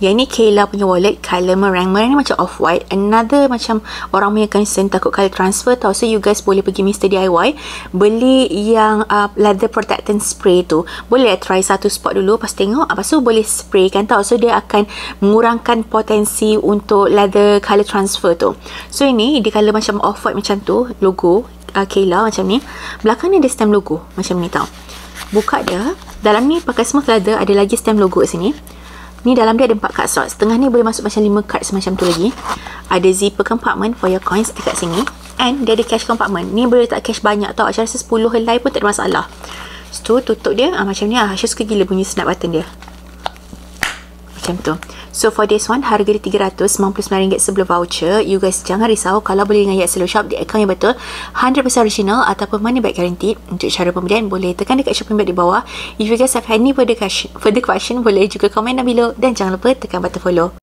Yang ni Kayla punya wallet, colour meringue. Meringue ni macam off-white. Another macam orang punya concern takut colour transfer tau. So you guys boleh pergi Mr. DIY, beli yang leather protectant spray tu. Boleh try satu spot dulu, lepas tengok, lepas tu boleh spray kan tau. So dia akan mengurangkan potensi untuk leather colour transfer tu. So ini dia colour macam off-white macam tu, logo Kayla macam ni. Belakang ni ada stem logo macam ni tau. Buka dia, dalam ni pakai smooth leather, ada lagi stem logo kat sini. Ni dalam dia ada 4 card slot. Setengah ni boleh masuk macam 5 cards macam tu lagi. Ada zipper compartment for your coins dekat sini. And dia ada cash compartment. Ni boleh letak cash banyak tau. Saya rasa 10 helai pun tak ada masalah. So tutup dia macam ni. Saya suka gila bunyi snap button dia. Macam tu. So for this one, harga dia RM399 sebelum voucher. You guys jangan risau, kalau beli dengan Yat Selo Shop, di akaun yang betul, 100% original ataupun money back guaranteed. Untuk cara pembelian, boleh tekan dekat shopping bag di bawah. If you guys have any further question, boleh juga komen down below. Dan jangan lupa tekan button follow.